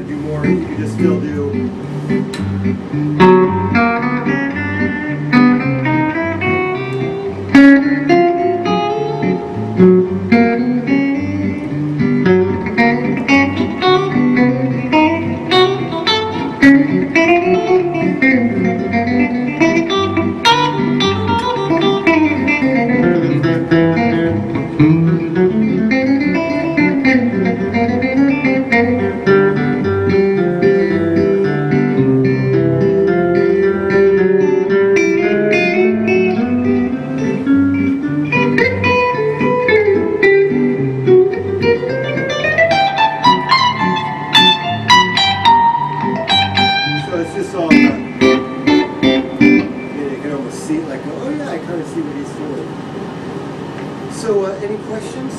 Do more, you can just still do. So, any questions?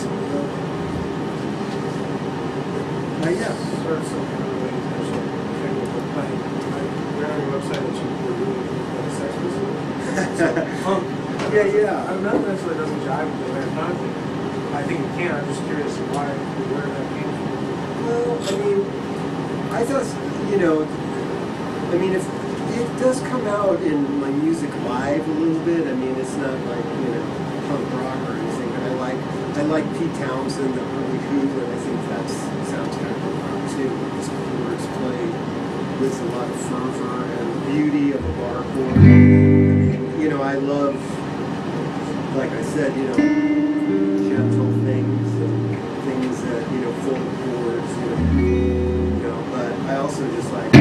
Yeah. Sort of something related to I read on your website that you were doing sex music. Yeah. I'm not necessarily doesn't jive with the way I'm not thinking. I think it can. I'm just curious where that came from. Well, I mean, I just, if it does come out in my music live a little bit. I mean, it's not like, punk rock or anything, but I like Pete Townsend, the early Who, and I think that sounds kind of rock too. His chords played with a lot of fervor and beauty of a bar chord. I mean, I love, like I said, gentle things and things that, full of chords, but I also just like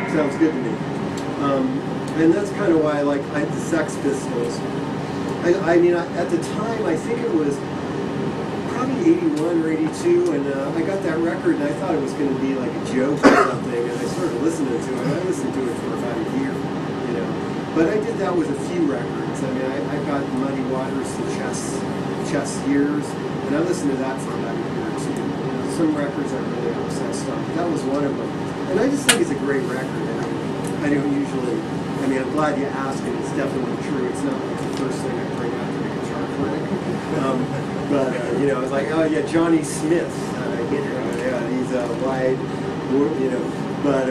sounds good to me. And that's kind of why I like the Sex Pistols. I mean, at the time, I think it was probably 81 or 82, and I got that record, and I thought it was going to be like a joke or something, and I started listening to it, and I listened to it for about a year, But I did that with a few records. I mean, I got Muddy Waters to Chess Years, and I listened to that for about a year or two. Some records are really obsessed on. That was one of them. And I just think it's a great record. I don't usually, I'm glad you asked, and it's definitely true. It's not like the first thing I bring out to the guitar clinic. But it's like, oh yeah, Johnny Smith. He's wide, But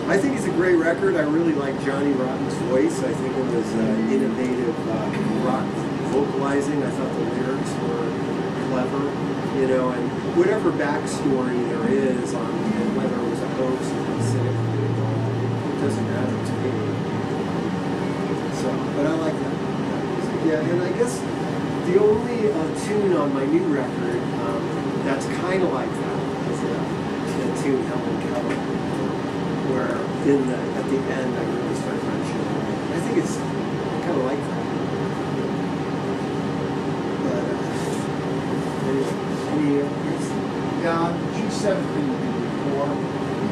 I think it's a great record. I really like Johnny Rotten's voice. I think it was innovative rock vocalizing. I thought the lyrics were clever, and whatever backstory there is on whether it was a hoax or cynically involved, it doesn't matter to me. So, but I like that music. Yeah, and I guess the only tune on my new record that's kind of like that is the tune Helen Keller, where at the end I really start mentioning it. I think it's kind of like that. But anyway, Yeah, on G7 thing you did before,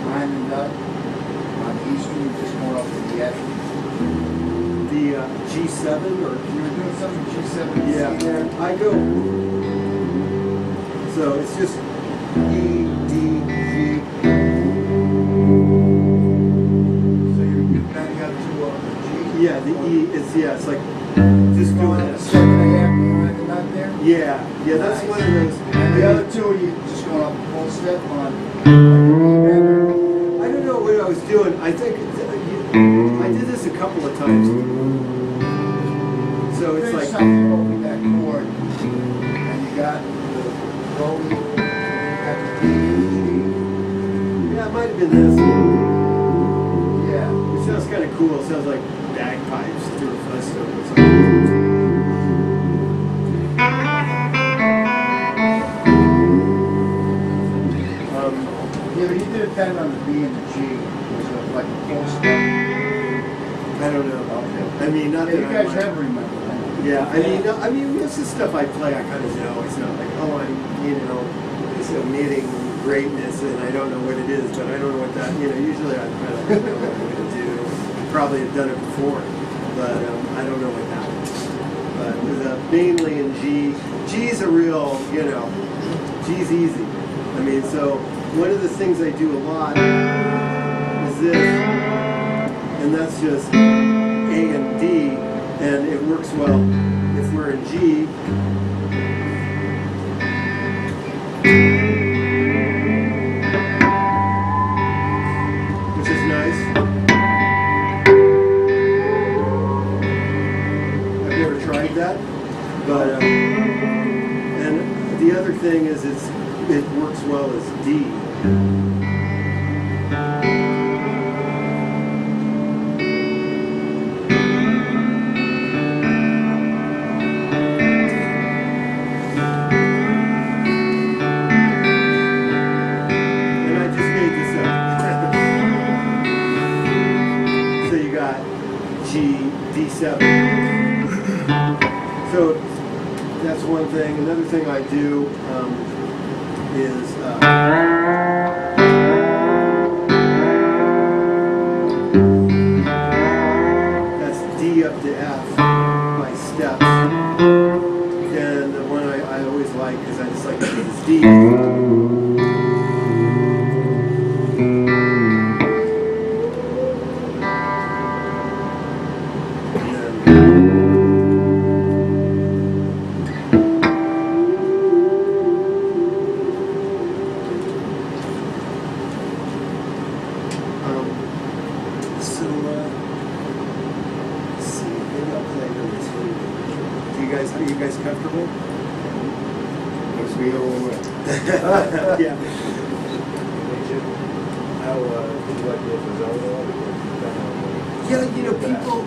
behind the nut, on E Street, just going up to the edge. The G7 or You were doing something G7? yeah, I go. So it's just E, D, G. So you kind of got to G? Yeah, the E is it's like just doing Going this. 7 1/2 behind the nut there? Yeah, that's Nice. one of those. And the other two, you just going up full step on. I don't know what I was doing. I think I did this a couple of times. So it's There's like, something over that chord, and you got the roll, you got the D, yeah, it might have been this. yeah. It sounds kind of cool. It sounds like bagpipes through a festo or something. Yeah, but he did a 10 on the B and the G. Was it like a full step? I don't know. Okay. I mean, not Yeah, that you I guys mind. have remembered that. Yeah, I mean, most of the stuff I play, I kind of know. It's not like, oh, it's omitting greatness, and I don't know what it is, but I don't know what that, usually I kind of know what I'm going to do. Probably have done it before, but I don't know what that is. But with mainly in G, G's a real, G's easy. I mean, so one of the things I do a lot is this, and that's just A and D. works well if we're in G. Which is nice. I've never tried that, but and the other thing is it works well as D. D7. So that's one thing. Another thing I do is that's D up to F by steps. And the one I always like, because I just like it, is D. Are you guys comfortable? Makes me over. Yeah. How did you like Bill Frisell? Yeah, you know, people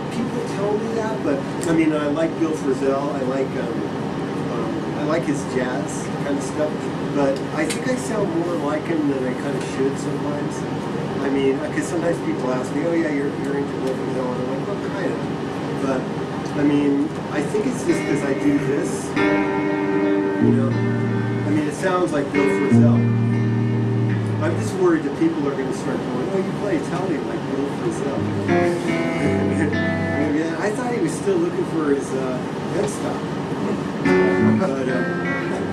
tell me that, but I mean, I like Bill Frisell. I like his jazz kind of stuff, but I think I sound more like him than I kind of should sometimes. I mean, because sometimes people ask me, "Oh yeah, you're into Bill Frisell," and I'm like, "Well, kind of," but. I mean, I think it's just because I do this, you know. I mean, it sounds like Bill Frisell. I'm just worried that people are going to start going, "Oh, you play Italian like Bill Frisell." Yeah, I thought he was still looking for his headstock.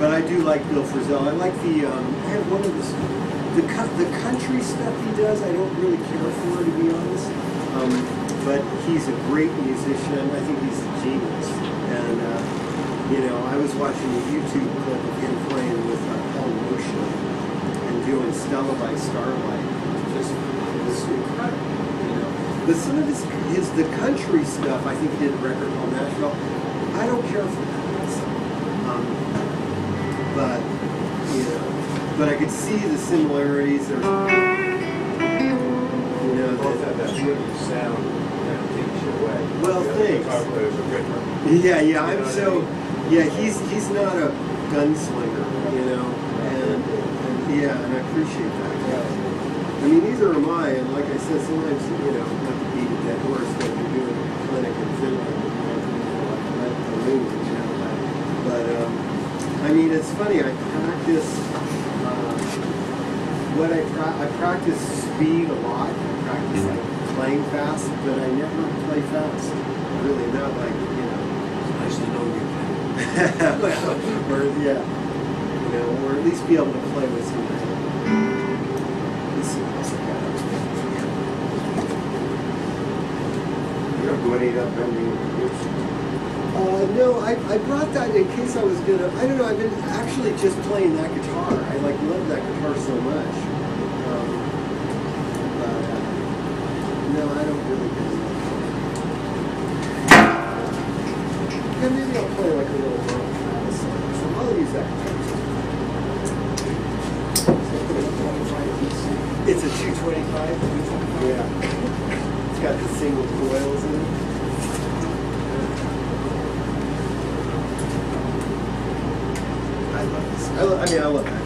But I do like Bill Frisell. I like the I have one of the country stuff he does. I don't really care for, to be honest. But he's a great musician. I think he's a genius. And, you know, I was watching a YouTube clip of him playing with Paul Motion and doing Stella by Starlight. It was incredible, you know. But some of the country stuff, I think he did a record called Nashville. I don't care for that. But, you know, but I could see the similarities. There's, you know, that wooden sound. Well, thanks. Yeah, I'm so. Yeah, he's not a gunslinger, you know, and yeah, and I appreciate that. I mean, neither am I, and like I said, sometimes, you know, not to beat a dead horse, that you're doing a clinic in Finland, like the moon, you know. But I mean, it's funny. I practice. I practice speed a lot. I practice like playing fast, but I never play fast. Really, not like, you know. It's nice to know you can. Well, or yeah, you know, or at least be able to play with somebody. Let's see what else I got. You don't do any of that bending groups? No, I brought that in case I was gonna. I don't know. I've been actually just playing that guitar. I love that guitar so much. No, I don't really do that. Yeah, maybe I'll play like a little Travis song. So I'll use that. It's a 225. Yeah. It's got the single coils in it. I love this. I love that.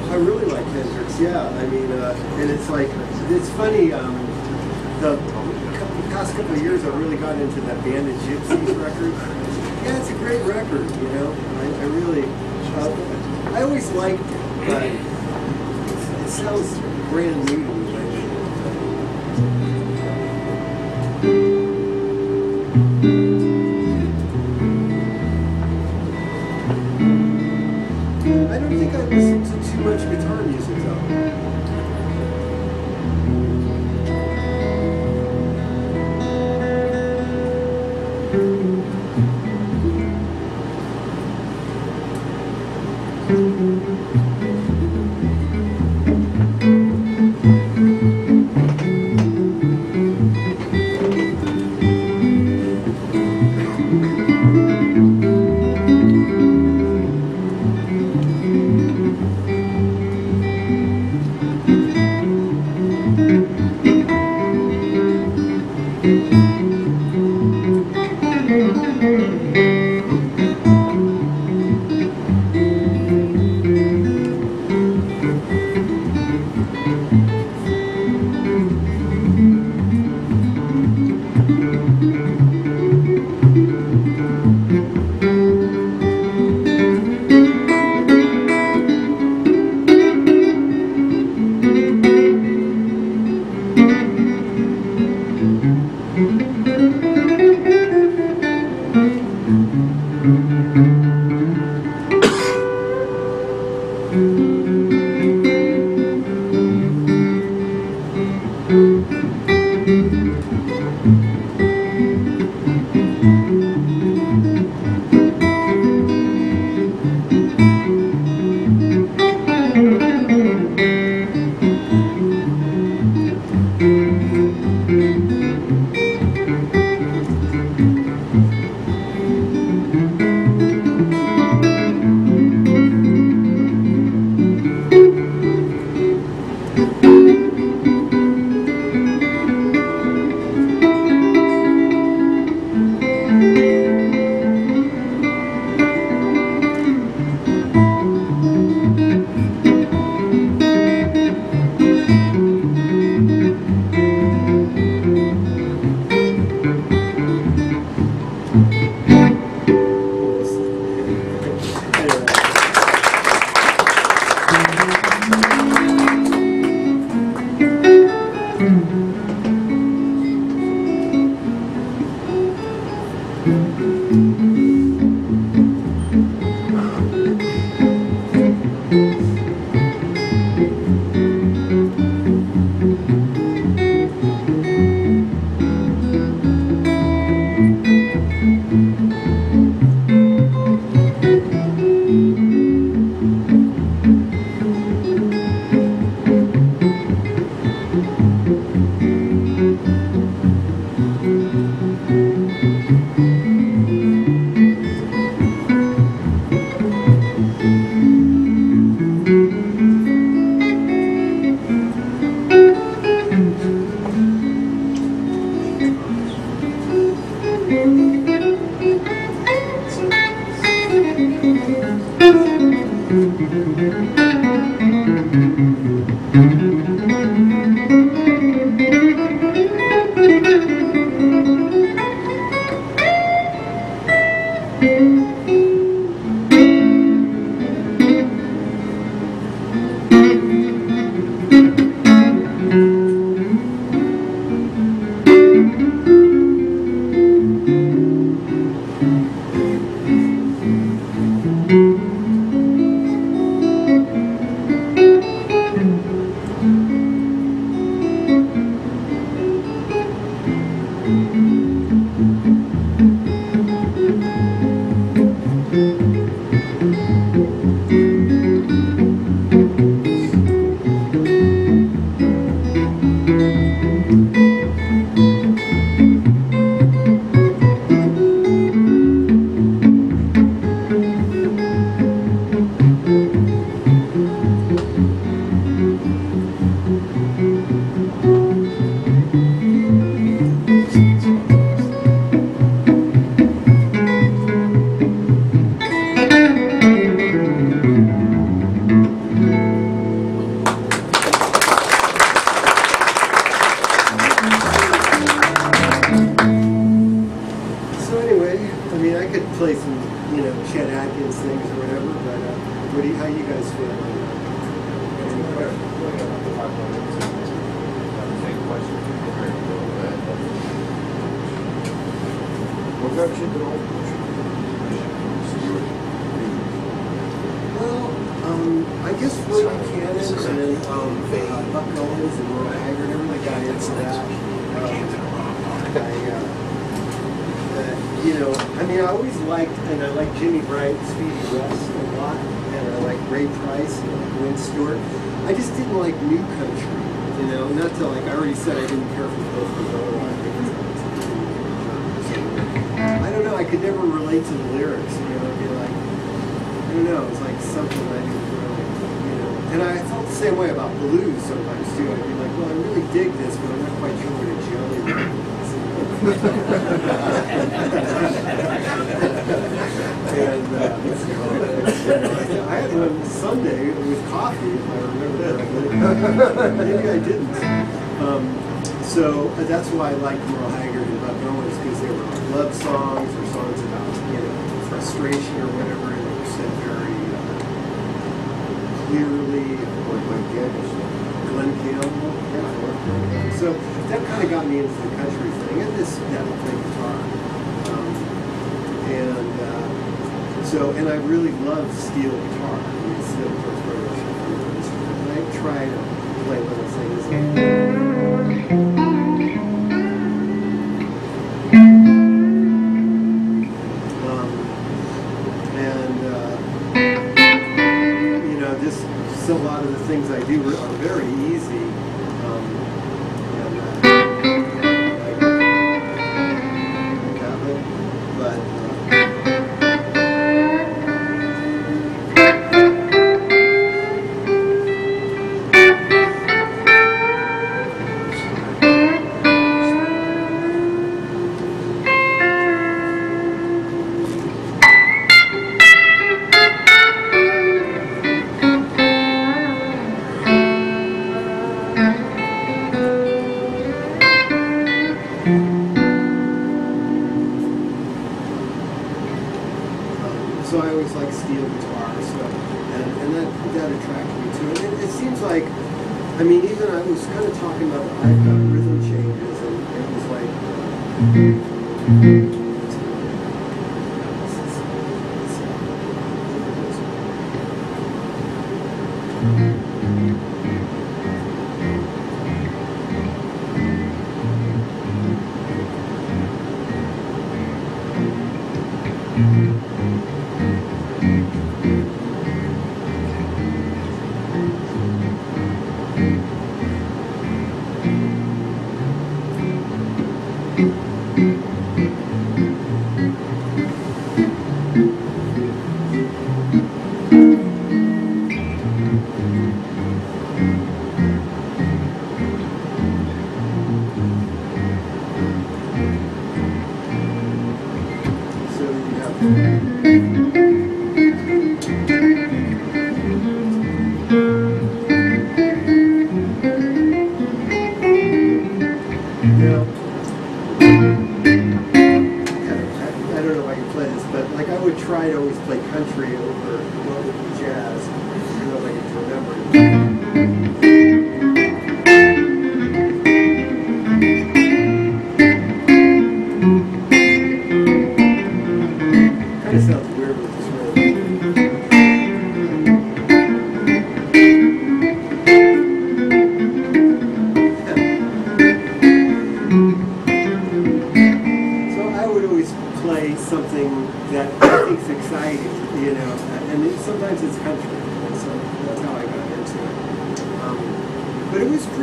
I really like Hendrix, yeah. I mean, and it's like, it's funny, the past couple of years I've really gotten into that Band of Gypsies record. Yeah, it's a great record, you know. I really, I always liked it, but it sounds brand new to me. I don't think I listen to too much guitar music though.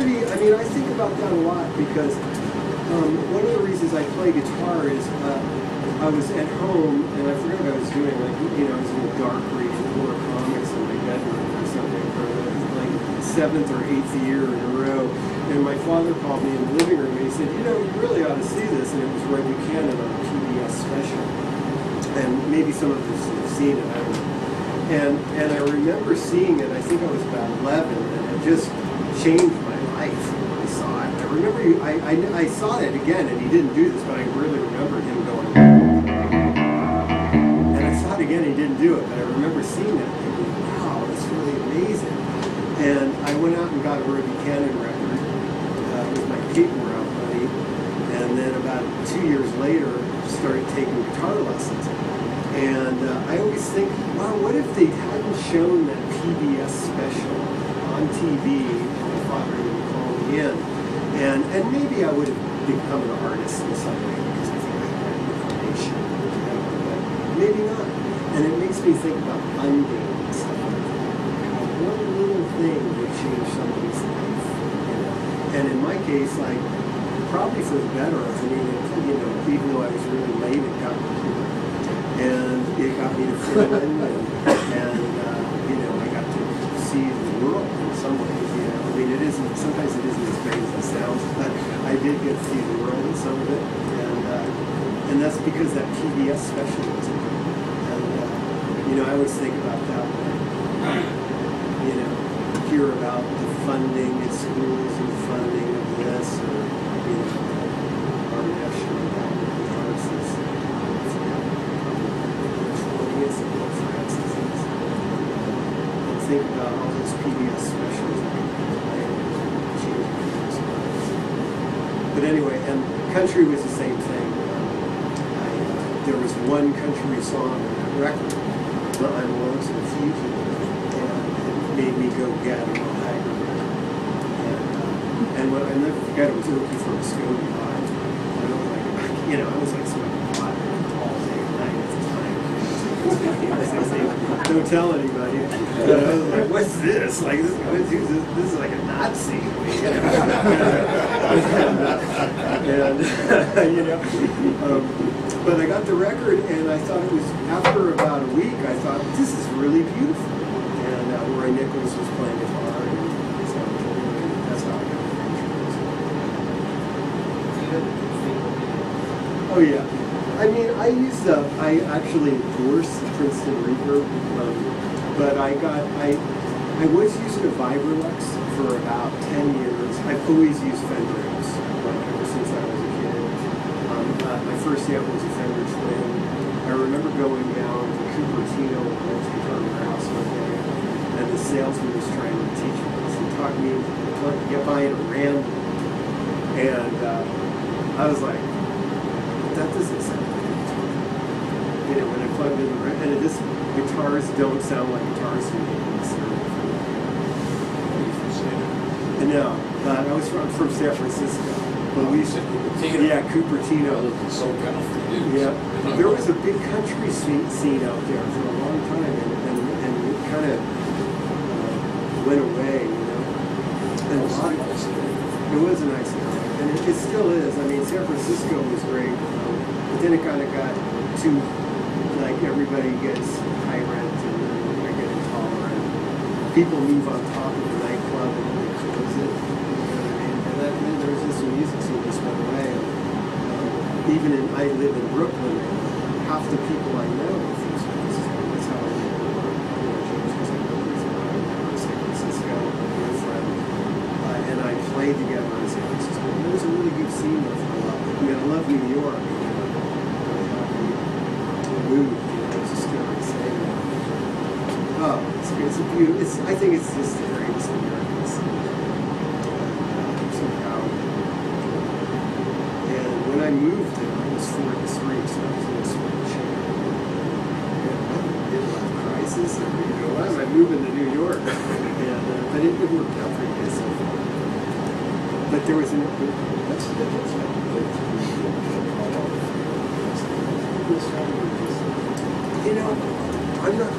pretty, I mean, I think about that a lot because one of the reasons I play guitar is I was at home and I forgot what I was doing. Like, you know, I was in the dark reading more comics in my bedroom or something for like 7th or 8th year in a row. And my father called me in the living room and he said, you know, you really ought to see this. And it was Roy Buchanan on a PBS special. And maybe some of us have seen it, I don't know. And I remember seeing it, I think I was about 11, and it just changed my life when I saw it. I remember I saw it again, and he didn't do this, but I really remember him going. And I saw it again, and he didn't do it, but I remember seeing it and thinking, wow, that's really amazing. And I went out and got a Roy Buchanan record with my paper route money, and then about 2 years later, started taking guitar lessons. And I always think, wow, what if they hadn't shown that PBS special on TV and my father would call me in? And maybe I would have become an artist in some way because I think I had that inclination. But maybe not. And it makes me think about funding and stuff like that. One little thing would change somebody's life. You know? And in my case, like, probably for the better. I mean, you know, even though I was really late, it got me here. And it got me to Finland, and you know, I got to see the world in some ways. You know, I mean, sometimes it isn't as great as it sounds, but I did get to see the world in some of it, and that's because that PBS special was on. And you know, I always think about that when I, you know, hear about the funding at schools and the funding of this, or you know, our national endowment of the arts is. Think about all those PBS specials that changed people's lives. But anyway, and country was the same thing. There was one country song on that record, I'm Lonesome Fugitive, and it made me go get a little aggravated. And when I never forget, it was Ookie from Muskogee Live. And I was like, you know, I was like smoking pot all day and night at the time. Don't tell anybody. I was like, what's this? Like, this is like a Nazi. And you know, but I got the record, and I thought it was, after about a week, I thought, this is really beautiful. And Roy Nichols was playing guitar, and so that's how I got the record. Oh, yeah. I mean, I actually endorsed the Princeton Reverb, but I was using a Vibrolux for about 10 years. I've always used Fender amps, like ever since I was a kid. My first amp was a Fender Twin. I remember going down to Cupertino at the Guitar Warehouse one day, and the salesman was trying to teach me this and talk me into get buying a Randall. And I was like, that doesn't sound like a guitar. You know, when I plugged in the and this guitars don't sound like guitars to me. No, I was from San Francisco. But yeah, Cupertino. Yeah, there was a big country scene out there for a long time, and it kind of went away, you know. And a lot of it was a nice area, and it still is. I mean, San Francisco was great, but then it kind of got too, like, everybody gets high rent and they're getting intolerant. People move on top of the nightclub and then they close it. You know what I mean? And then there's this music scene just went away. I live in Brooklyn, and half the people I know are from San Francisco. That's how I live in Brooklyn. You know, James was like, San Francisco, my friend. And I played together in San Francisco. And there was a really good scene there for a while. I mean, I love New York. Mood, you know, it's just gonna say that. Oh, it's a beautiful. I think it's just the greatest American city. So proud. And when I moved there, I was 43, so I was in a small chair. Midlife crisis, or you know, why am I moving to New York? But it worked out pretty good so far. But there was you know, I'm not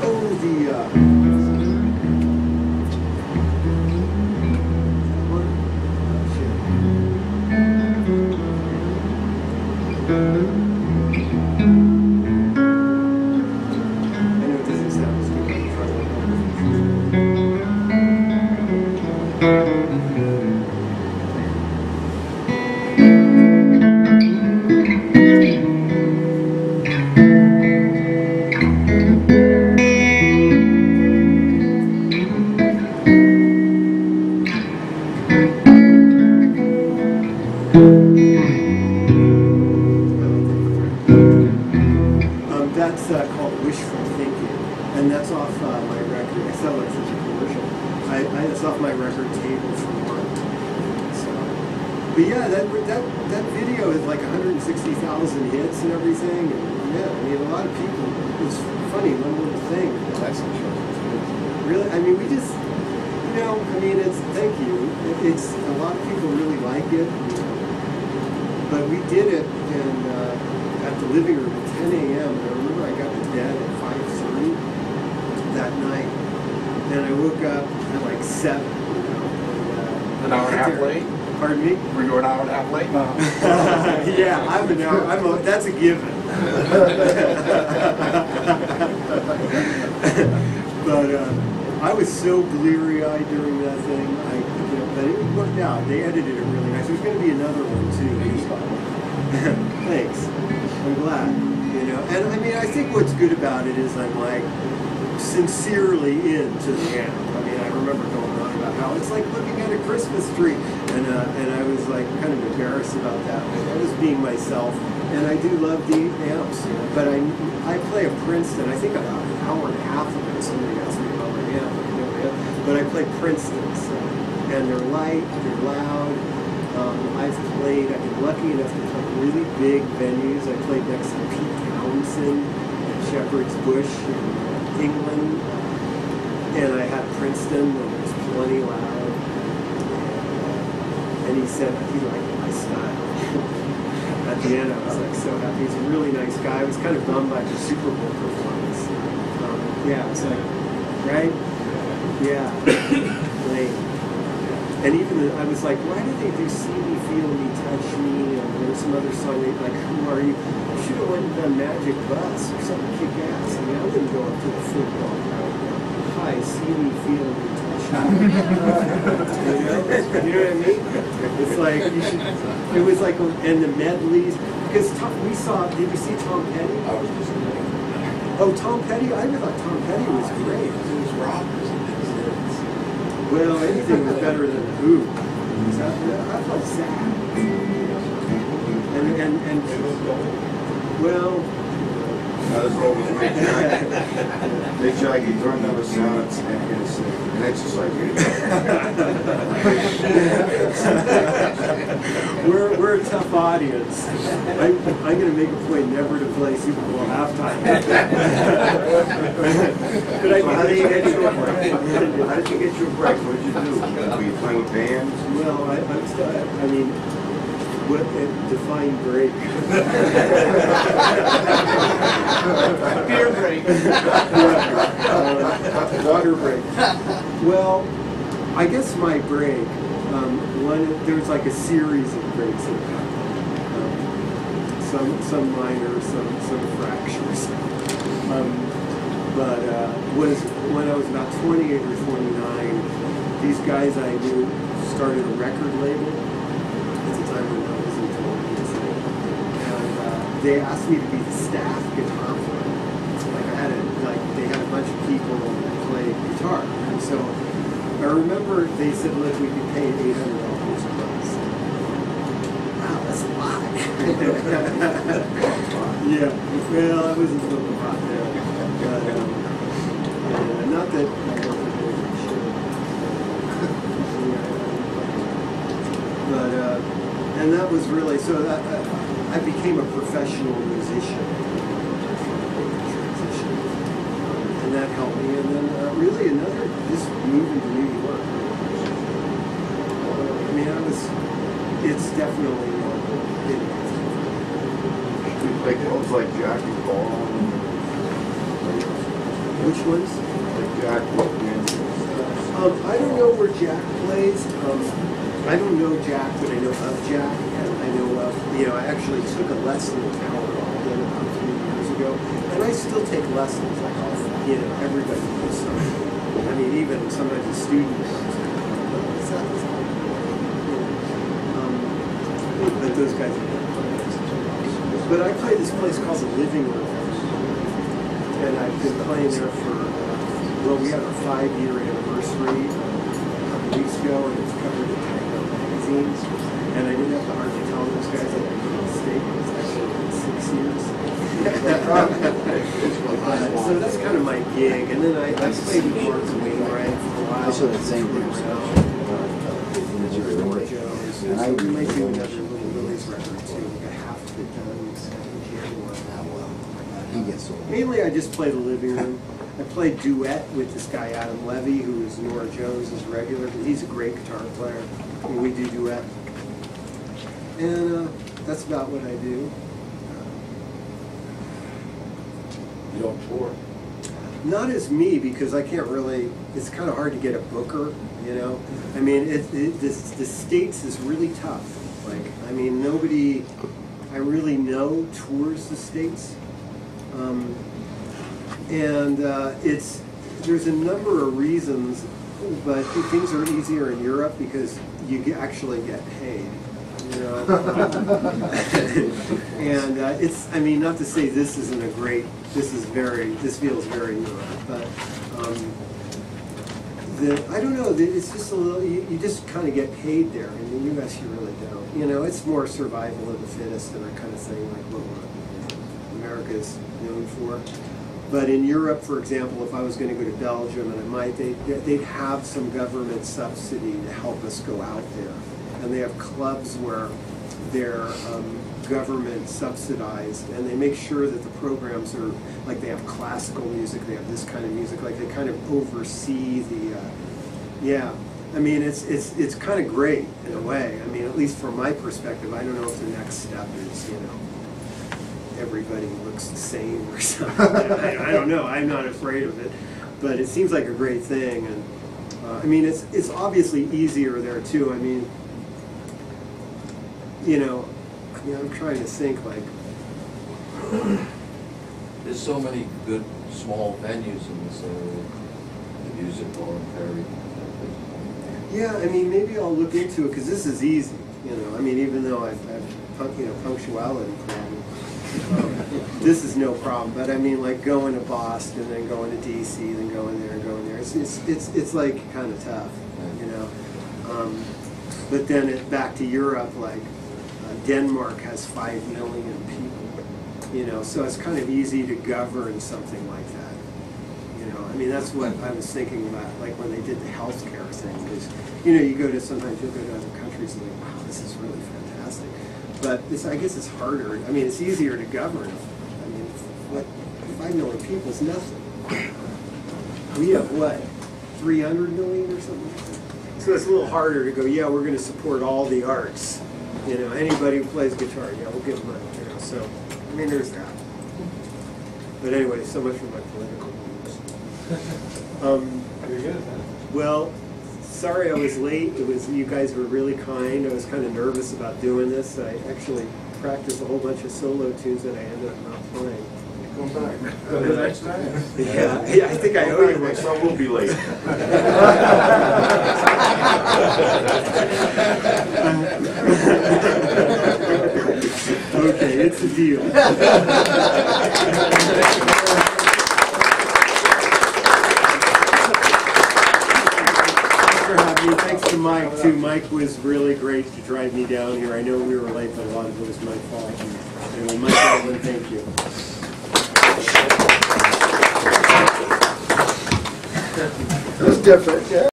That's called Wishful Thinking, and that's off my record. I sell it as a commercial. It's off my record Table for One. So, but yeah, that video is like 160,000 hits and everything. And yeah, I mean, a lot of people. It's funny, one little thing. That's interesting. Really, I mean, we just, I mean, it's thank you. It's a lot of people really like it. But we did it at the living room at 10 a.m. And I remember I got to bed at 5:30 that night. And I woke up at like 7. An hour and a half late? Pardon me? Were you an hour and a half late? Yeah, I'm an hour. That's a given. But I was so bleary-eyed during that thing. But it worked out. They edited it really nice. There's going to be another one too. Thanks. I'm glad. And I mean, I think what's good about it is I'm like sincerely into the amp. I mean, I remember going on about how it's like looking at a Christmas tree, and I was like kind of embarrassed about that. I was being myself, and I do love the amps. But I play a Princeton. I think about an hour and a half ago somebody asked me about my amp, but I play Princeton's, and they're light, they're loud. I've been lucky enough to play really big venues. I played next to Pete Townsend at Shepherd's Bush in England, and I had Princeton, and it was plenty loud. And he said he liked my style. At the end, I was like so happy. He's a really nice guy. I was kind of bummed by the Super Bowl performance. Yeah, it's like, right? Yeah, lame. And even I was like, why did they do See Me, Feel Me, Touch Me? And there was some other song, like, Who Are You? You should have went and done Magic Bus or something kick-ass. I mean, I wouldn't go up to the football crowd. Hi, see me, feel me, touch me. You know what I mean? It's like, you should, it was like, and the medleys, because we saw, did you see Tom Petty? I was just Oh, Tom Petty? I thought Tom Petty was great. It was rockers. Well, anything was better than Who. I thought Zach. And well, I was rolling with Big Jackie. Big Jackie turned up a sound and it's just like we're a tough audience. I'm going to make a point never to play Super Bowl halftime. But I how did you get your break? How did you get your break? What did you do? Were you playing with bands? Well, I'm still, I mean, what define break? Beer break. Water break. Well, I guess my break, there's like a series of breaks that happen. Some minor, some fractures. But was when I was about 28 or 29, these guys I knew started a record label at the time when I was in 20s. And they asked me to be the staff guitar player. They had a bunch of people that played guitar. And so I remember they said, look, we could pay $800 a month. Wow, that's a lot. Yeah, well, I wasn't a little hot there. But, not that I don't think they should. But, and that was really, so that, I became a professional musician. And that helped me. And then really another, just moving to New York. I mean, it's definitely Like ones like Jackie Ball. which ones? Like Jack Wilkins. I don't know where Jack plays. I don't know Jack, but I know of Jack. And I know of, I actually took a lesson in Tower Alden about 3 years ago. And I still take lessons. Everybody does something. I mean, even sometimes a student comes in. But those guys are good. But I play this place called the Living Room. And I've been playing there for, we had our 5-year anniversary a couple weeks ago, and it's covered in magazines. And I didn't have the heart to So that's kind of my gig. And then I played with Mark Wainwright for a while. I saw that same thing. Nora Jones. So we might do another Little Lily's record too. Like I have to get done in January. He gets sold. Mainly I just play the living room. I played duet with this guy Adam Levy, who is Nora Jones' regular, but he's a great guitar player. And we do duet. And that's about what I do. You don't tour. Not as me, because I can't really, it's kind of hard to get a booker, you know? I mean, the States is really tough. Like, I mean, nobody I really know tours the States. There's a number of reasons, but things are easier in Europe because you actually get paid. You know, and I mean, not to say this isn't a great. This feels very Europe, but I don't know. It's just a little. You just kind of get paid there. In the U.S., you really don't. You know, it's more survival of the fittest and that kind of thing, like what America's known for. But in Europe, for example, if I was going to go to Belgium, and I might, they'd have some government subsidy to help us go out there. And they have clubs where they're government subsidized, and they make sure that the programs are, like they have classical music, they have this kind of music, like they kind of oversee the, yeah. I mean, it's kind of great in a way. I mean, at least from my perspective, I don't know if the next step is, you know, everybody looks the same or something. I don't know. I'm not afraid of it, but it seems like a great thing. And I mean, it's obviously easier there too. I mean, you know, I'm trying to think like. There's so many good small venues in this area, the musical and Perry. Yeah, I mean, maybe I'll look into it because this is easy. You know, I mean, even though I've punctuality problem. This is no problem, but I mean, like going to Boston, then going to DC, then going there and going there. It's like kind of tough, you know. But then back to Europe, like Denmark has 5 million people, you know, so it's kind of easy to govern something like that. You know, I mean, that's what I was thinking about, like when they did the healthcare thing. Because, you know, sometimes you'll go to other countries and think, wow, this is really fantastic. But I guess it's harder. I mean, it's easier to govern. I mean, what 5 million people is nothing. We have what, 300 million or something like that? So it's a little harder to go, yeah, we're going to support all the arts. You know, anybody who plays guitar, yeah, we'll give them money. You know, so I mean, there's that. But anyway, so much for my political views. You're good at that. Well. Sorry I was late. You guys were really kind. I was kind of nervous about doing this. I actually practiced a whole bunch of solo tunes that I ended up not playing. Come back. The next time. Yeah, I think I owe you one. So we'll be late. Okay, it's a deal. Thanks to Mike, too. Mike was really great to drive me down here. I know we were late, but a lot of it was my fault. Anyway, Mike Alvin, thank you. It was different, yeah.